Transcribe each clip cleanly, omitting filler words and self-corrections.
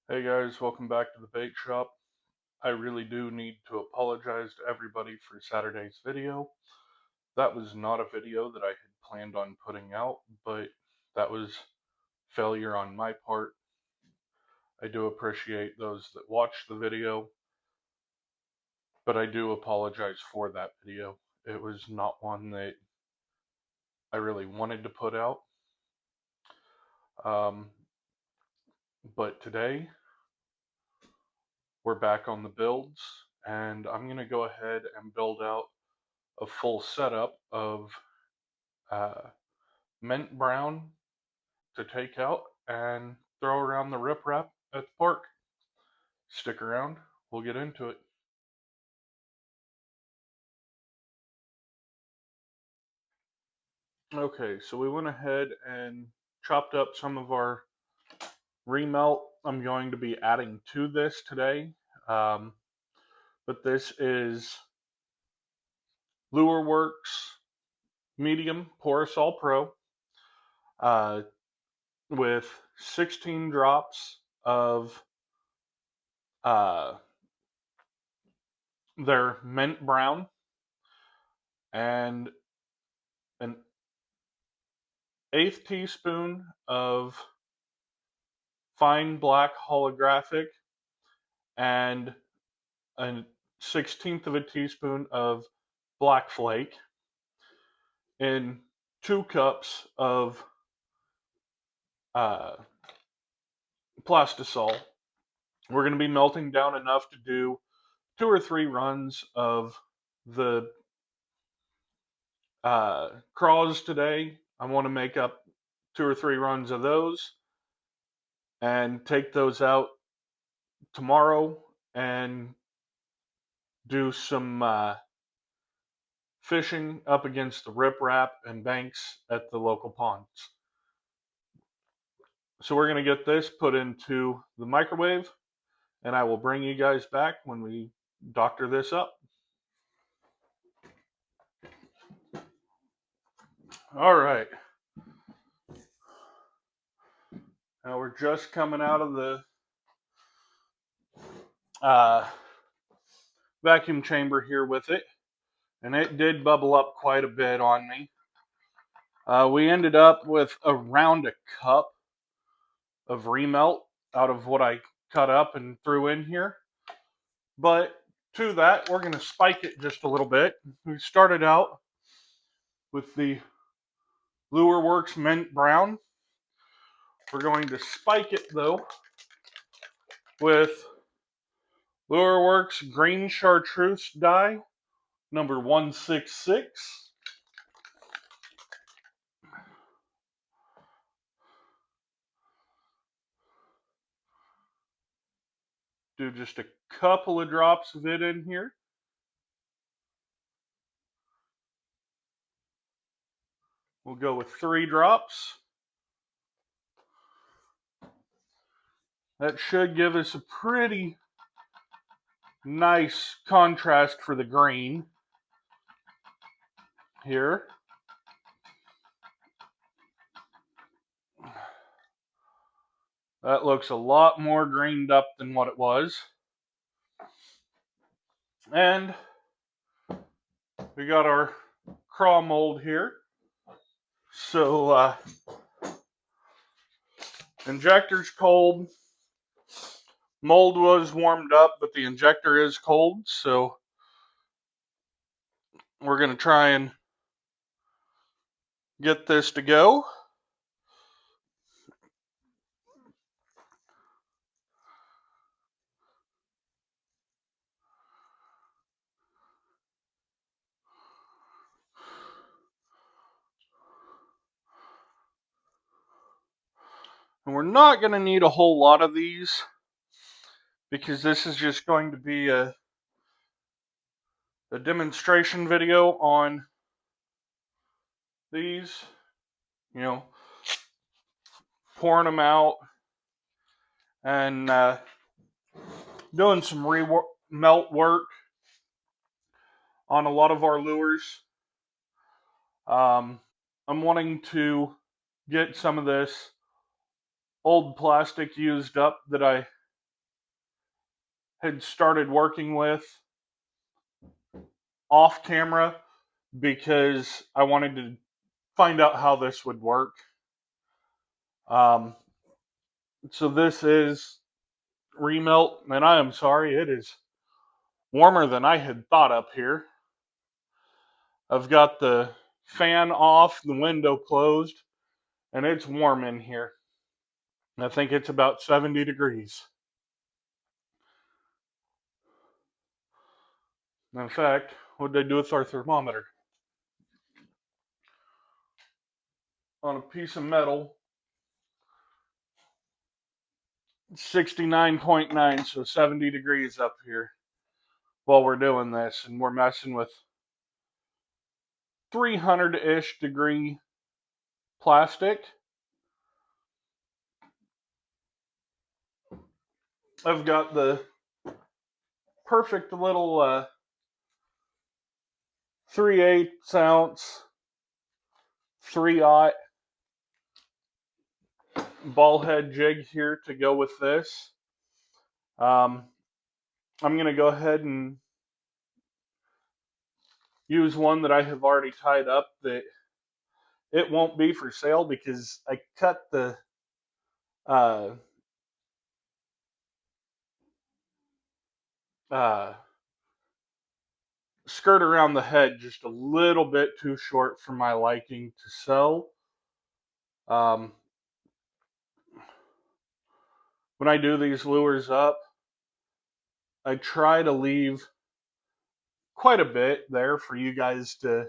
Hey guys, welcome back to the bait shop. I really do need to apologize to everybody for Saturday's video. That was not a video that I had planned on putting out, but that was failure on my part. I do appreciate those that watched the video, but I do apologize for that video. It was not one that I really wanted to put out. But today, we're back on the builds, and I'm going to go ahead and build out a full setup of mint brown to take out and throw around the riprap at the park. Stick around, we'll get into it. Okay, so we went ahead and chopped up some of our remelt. I'm going to be adding to this today, but this is Lure Works Medium Porous All Pro with 16 drops of their mint brown and an eighth teaspoon of fine black holographic and a 16th of a teaspoon of black flake in 2 cups of plastisol. We're going to be melting down enough to do 2 or 3 runs of the craws today. I want to make up 2 or 3 runs of those and take those out tomorrow and do some fishing up against the riprap and banks at the local ponds. So we're going to get this put into the microwave, and I will bring you guys back when we doctor this up. All right. Now we're just coming out of the vacuum chamber here with it, and it did bubble up quite a bit on me. We ended up with around a cup of remelt out of what I cut up and threw in here. But to that, we're going to spike it just a little bit. We started out with the Lure Works Mint Brown. We're going to spike it, though, with Lure Works Green Chartreuse Dye, number 166. Do just a couple of drops of it in here. We'll go with 3 drops. That should give us a pretty nice contrast for the green here. That looks a lot more greened up than what it was. And we got our craw mold here. So injector's cold. Mold was warmed up, but the injector is cold, so we're going to try and get this to go. And we're not going to need a whole lot of these because this is just going to be a demonstration video on these, pouring them out and doing some melt work on a lot of our lures. I'm wanting to get some of this old plastic used up that I had started working with off camera because I wanted to find out how this would work. So this is remelt, and I am sorry, it is warmer than I had thought up here. I've got the fan off, the window closed, and it's warm in here. I think it's about 70 degrees. In fact, what did I do with our thermometer? On a piece of metal, 69.9, so 70 degrees up here while we're doing this, and we're messing with 300-ish degree plastic. I've got the perfect little 3/8 ounce 3/0 ball head jig here to go with this. I'm going to go ahead and use one that I have already tied up that it won't be for sale because I cut the uh, uh, skirt around the head just a little bit too short for my liking to sell. When I do these lures up, I try to leave quite a bit there for you guys to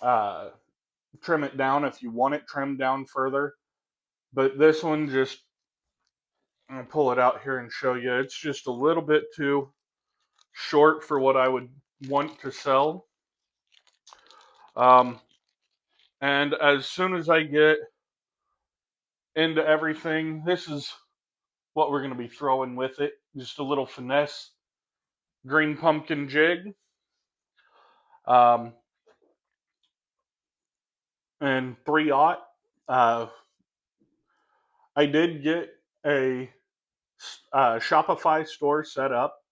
uh, trim it down if you want it trimmed down further. But this one just, I'm going to pull it out here and show you. It's just a little bit too short for what I would want to sell. And as soon as I get into everything, this is what we're going to be throwing with it. Just a little finesse green pumpkin jig. And 3/0. I did get a Shopify store set up.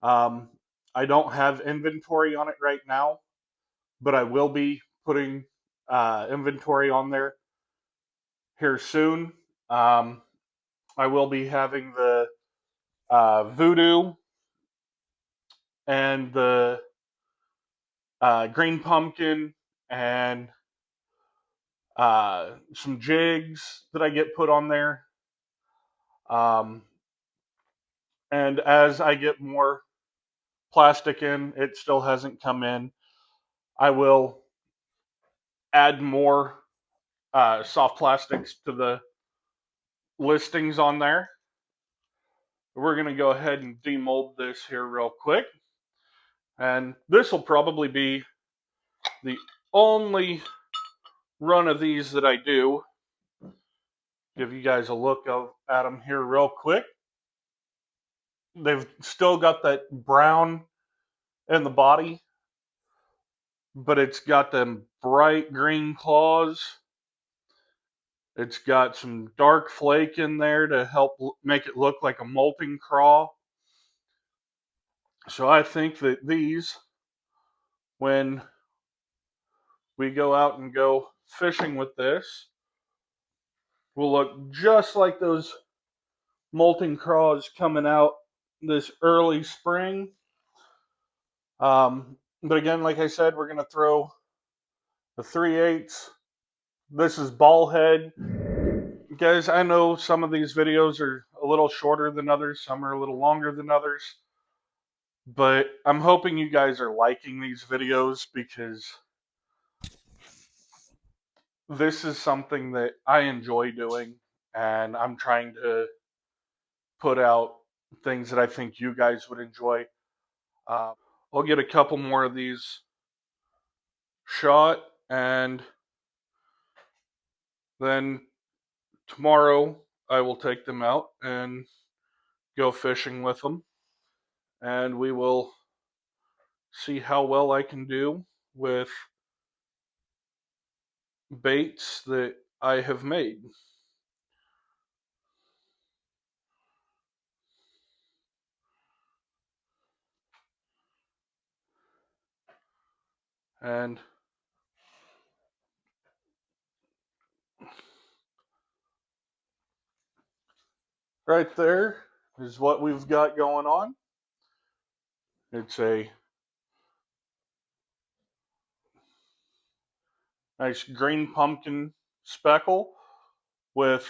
I don't have inventory on it right now, but I will be putting inventory on there here soon. I will be having the voodoo and the green pumpkin and some jigs that I get put on there. And as I get more plastic in, it still hasn't come in, I will add more soft plastics to the listings on there. We're going to go ahead and demold this here real quick. And this will probably be the only run of these that I do. Give you guys a look at them here real quick. They've still got that brown in the body, but it's got them bright green claws. It's got some dark flake in there to help make it look like a molting craw. So I think that these, when we go out and go fishing with this, will look just like those molting craws coming out this early spring. But again, like I said, we're going to throw the 3/8. This is ball head. Guys, I know some of these videos are a little shorter than others, some are a little longer than others, but I'm hoping you guys are liking these videos because this is something that I enjoy doing, and I'm trying to put out things that I think you guys would enjoy. I'll get a couple more of these shot, and then tomorrow I will take them out and go fishing with them, and we will see how well I can do with baits that I have made. And right there is what we've got going on. It's a nice green pumpkin speckle with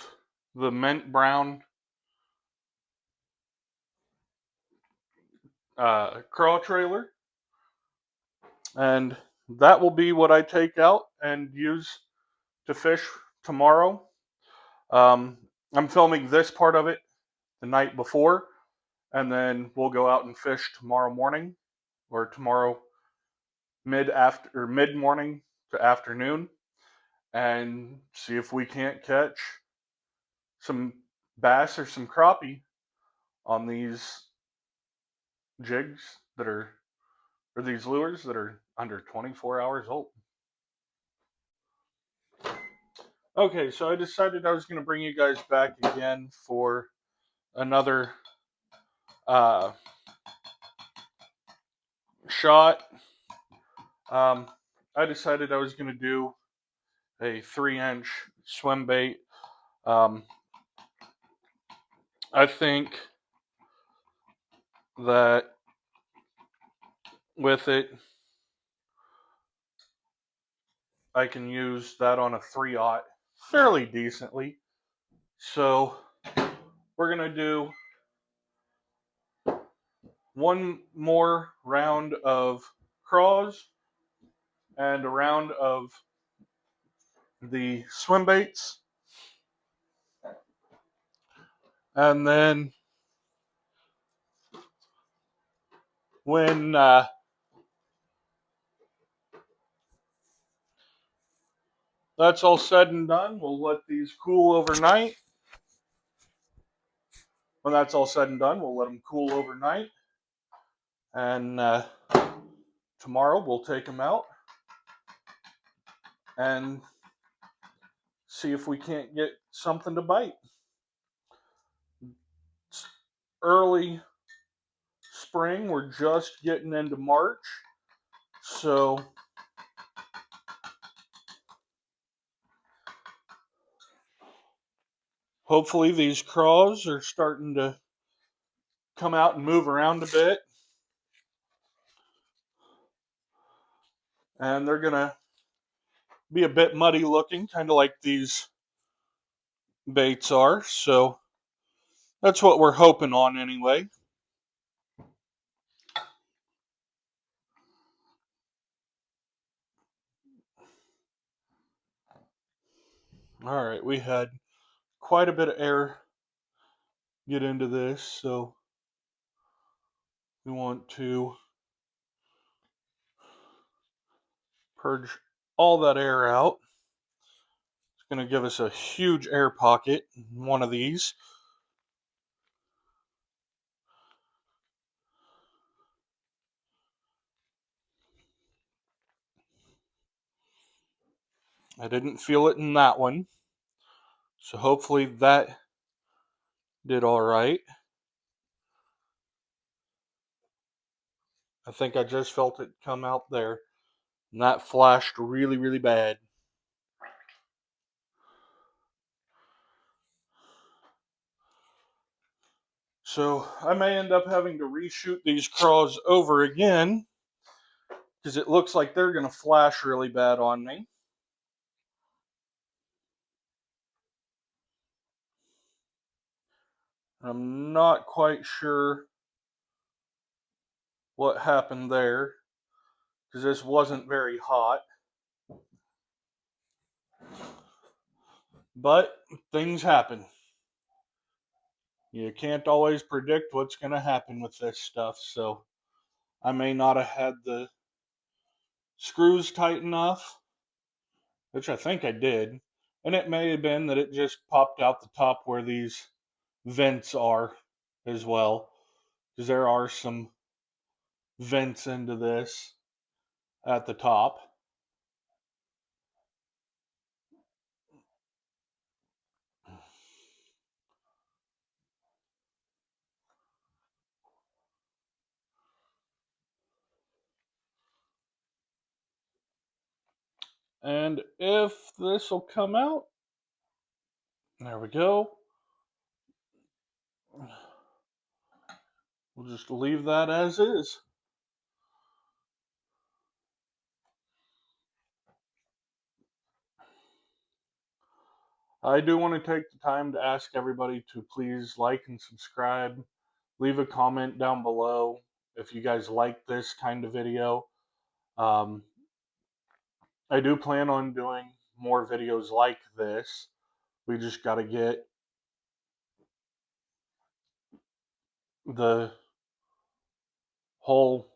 the mint brown craw trailer. And that will be what I take out and use to fish tomorrow. Um, I'm filming this part of it the night before, and then we'll go out and fish tomorrow morning or tomorrow mid morning to afternoon and see if we can't catch some bass or some crappie on these jigs that are or these lures that are under 24 hours old. Okay, so I decided I was going to bring you guys back again for another uh, shot. I decided I was going to do a 3-inch swim bait. I think that with it, I can use that on a 3-aught fairly decently. So we're going to do one more round of craws and a round of the swim baits. And then when that's all said and done, we'll let these cool overnight. When that's all said and done, we'll let them cool overnight. And tomorrow we'll take them out and see if we can't get something to bite. It's early spring, we're just getting into March. So hopefully these craws are starting to come out and move around a bit. And they're going to be a bit muddy looking, kind of like these baits are. So that's what we're hoping on anyway. All right, we had quite a bit of air get into this, so we want to purge all that air out. It's going to give us a huge air pocket in one of these. I didn't feel it in that one, so hopefully that did all right. I think I just felt it come out there, and that flashed really, really bad. So I may end up having to reshoot these craws over again because it looks like they're going to flash really bad on me. I'm not quite sure what happened there because this wasn't very hot. But things happen. You can't always predict what's going to happen with this stuff, so I may not have had the screws tight enough, which I think I did. And it may have been that it just popped out the top where these vents are as well, because there are some vents into this at the top. And if this will come out, there we go. We'll just leave that as is. I do want to take the time to ask everybody to please like and subscribe. Leave a comment down below if you guys like this kind of video. Um, I do plan on doing more videos like this. We just got to get the whole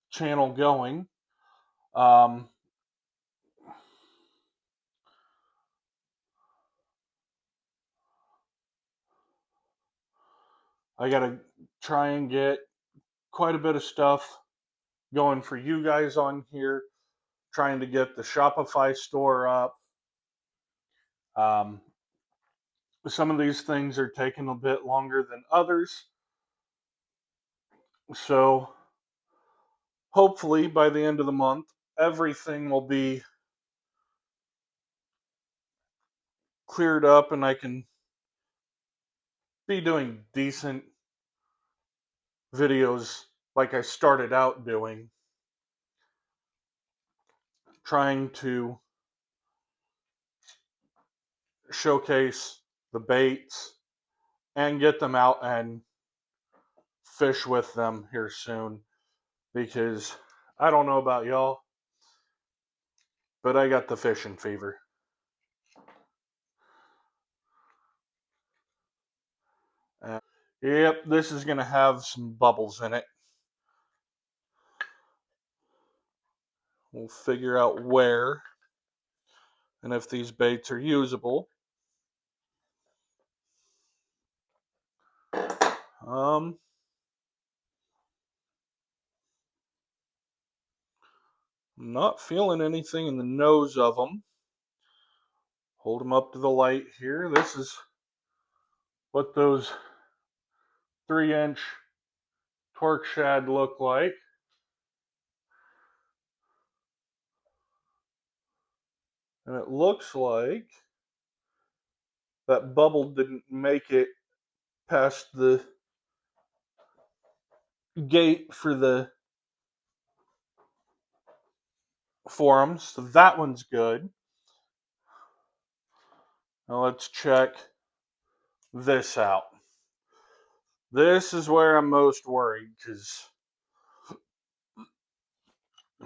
channel going. Um, I got to try and get quite a bit of stuff going for you guys on here, trying to get the Shopify store up. Um, some of these things are taking a bit longer than others. So hopefully by the end of the month, everything will be cleared up and I can be doing decent videos like I started out doing, trying to showcase the baits and get them out and fish with them here soon, because I don't know about y'all, but I got the fishing fever. Yep, this is going to have some bubbles in it. We'll figure out where and if these baits are usable. I'm not feeling anything in the nose of them. Hold them up to the light here. This is what those 3-inch torque shad look like. And it looks like that bubble didn't make it past the gate for the forums. So that one's good. Now let's check this out. This is where I'm most worried, because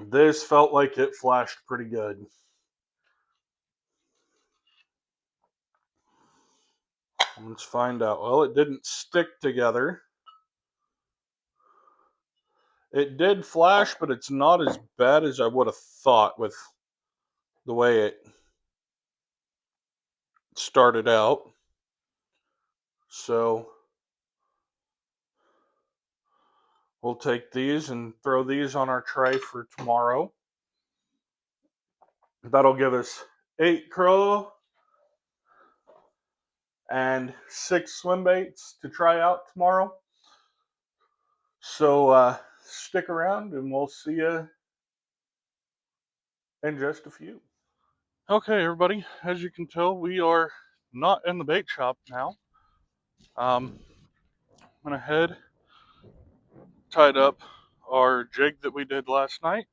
this felt like it flashed pretty good. Let's find out. Well, it didn't stick together. It did flash, but it's not as bad as I would have thought with the way it started out. So we'll take these and throw these on our tray for tomorrow. That'll give us 8 craw and 6 swim baits to try out tomorrow. So stick around and we'll see you in just a few. Okay, everybody, as you can tell, we are not in the bait shop now. Went ahead, tied up our jig that we did last night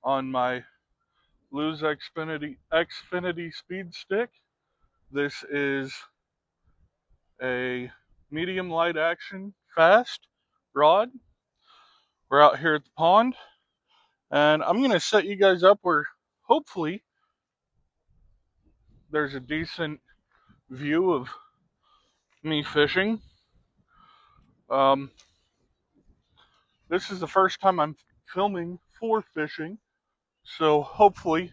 on my Lose Xfinity speed stick. This is a medium light action fast rod. We're out here at the pond, and I'm going to set you guys up where hopefully there's a decent view of me fishing. This is the first time I'm filming for fishing, so hopefully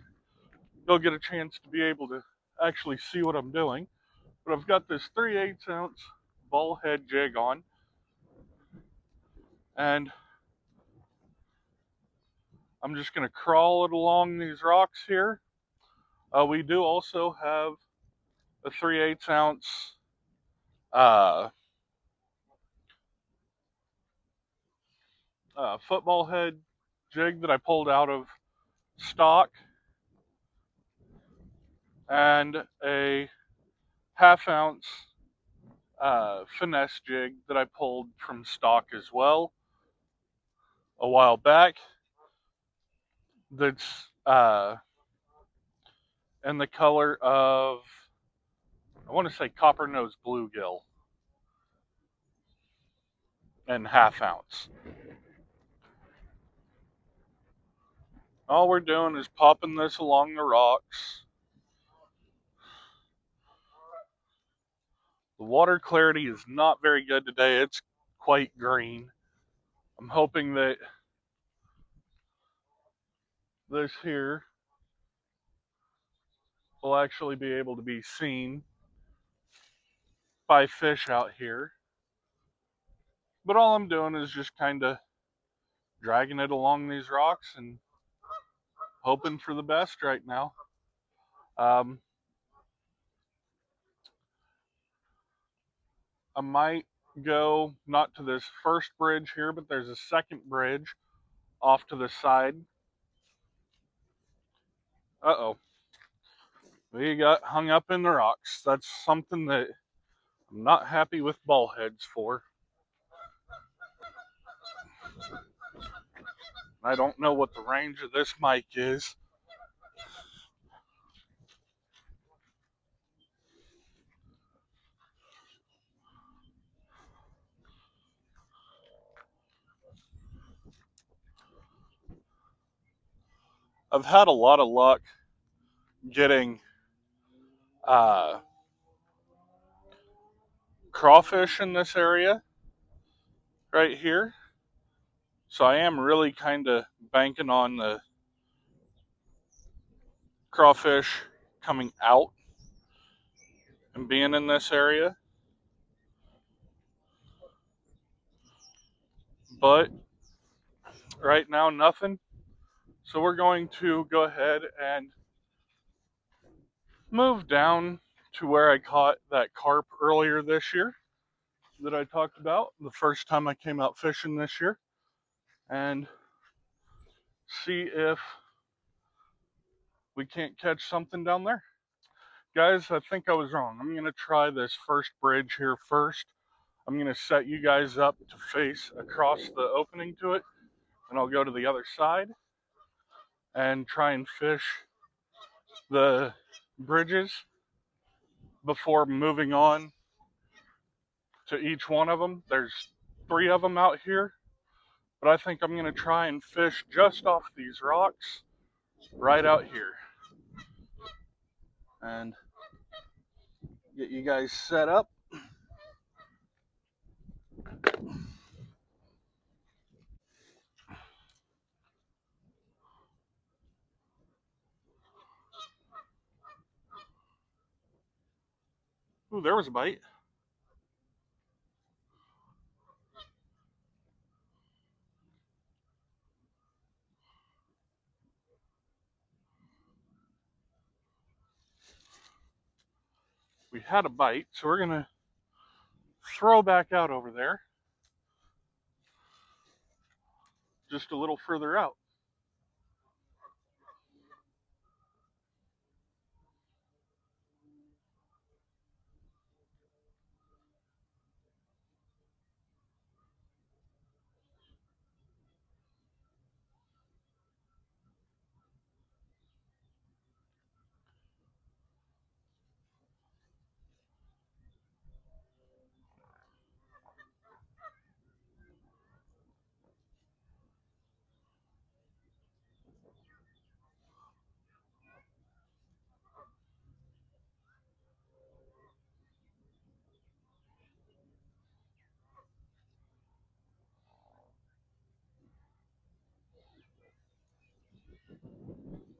you'll get a chance to be able to actually see what I'm doing. But I've got this 3/8 ounce ball head jig on, and I'm just going to crawl it along these rocks here. We do also have a 3/8 ounce football head jig that I pulled out of stock. and a half-ounce finesse jig that I pulled from stock as well a while back. That's in the color of, I want to say, copper nose bluegill, and half-ounce. All we're doing is popping this along the rocks. The water clarity is not very good today. It's quite green. I'm hoping that this here will actually be able to be seen by fish out here. But all I'm doing is just kind of dragging it along these rocks and hoping for the best right now. Um, I might go not to this first bridge here, but there's a second bridge off to the side. Uh-oh. We got hung up in the rocks. That's something that I'm not happy with ball heads for. I don't know what the range of this mic is. I've had a lot of luck getting crawfish in this area right here. So I am really kind of banking on the crawfish coming out and being in this area. But right now, nothing. So we're going to go ahead and move down to where I caught that carp earlier this year that I talked about the first time I came out fishing this year, and see if we can't catch something down there. Guys, I think I was wrong. I'm going to try this first bridge here first. I'm going to set you guys up to face across the opening to it, and I'll go to the other side and try and fish the bridges before moving on to each one of them. There's 3 of them out here, but I think I'm going to try and fish just off these rocks right out here and get you guys set up. Ooh, there was a bite. We had a bite, so we're going to throw back out over there just a little further out.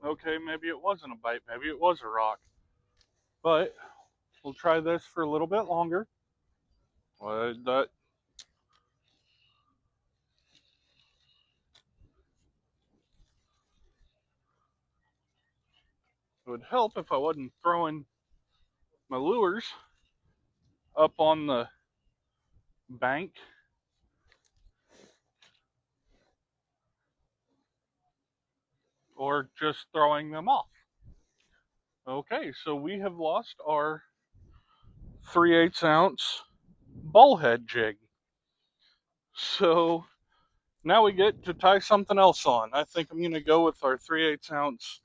Okay, maybe it wasn't a bite, maybe it was a rock. But we'll try this for a little bit longer. That would help if I wasn't throwing my lures up on the bank. Or just throwing them off. Okay, so we have lost our 3/8 ounce ball head jig. So now we get to tie something else on. I think I'm going to go with our 3/8 ounce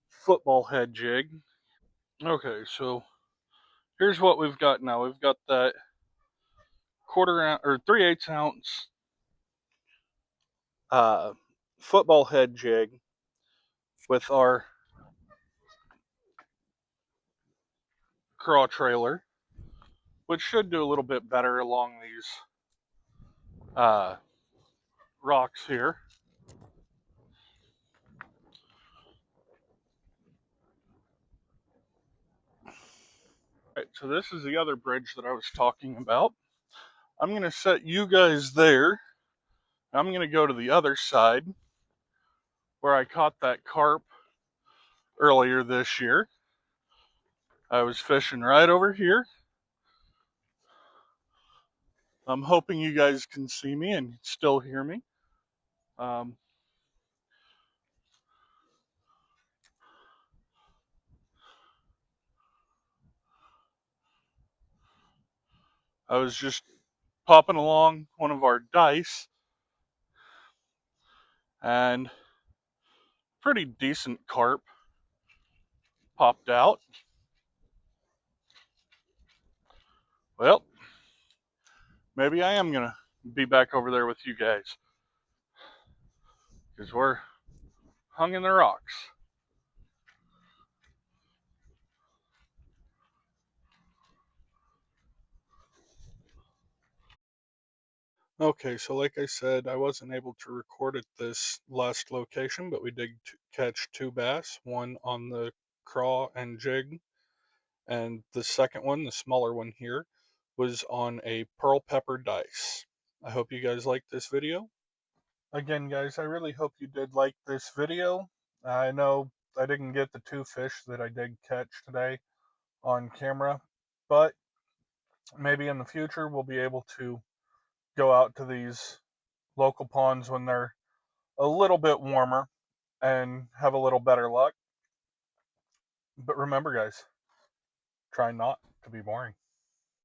football head jig. Okay, so here's what we've got now. We've got that 3/8 ounce uh, football head jig with our craw trailer, which should do a little bit better along these rocks here. Right, so this is the other bridge that I was talking about. I'm going to set you guys there. I'm going to go to the other side where I caught that carp earlier this year. I was fishing right over here. I'm hoping you guys can see me and still hear me. I was just popping along one of our dice, and pretty decent carp popped out. Well, maybe I am gonna be back over there with you guys, because we're hung in the rocks. Okay, so like I said, I wasn't able to record at this last location, but we did catch 2 bass, one on the craw and jig, and the second one, the smaller one here, was on a pearl pepper dice. I hope you guys liked this video. Again, guys, I really hope you did like this video. I know I didn't get the 2 fish that I did catch today on camera, but maybe in the future we'll be able to go out to these local ponds when they're a little bit warmer and have a little better luck. But remember, guys, try not to be boring.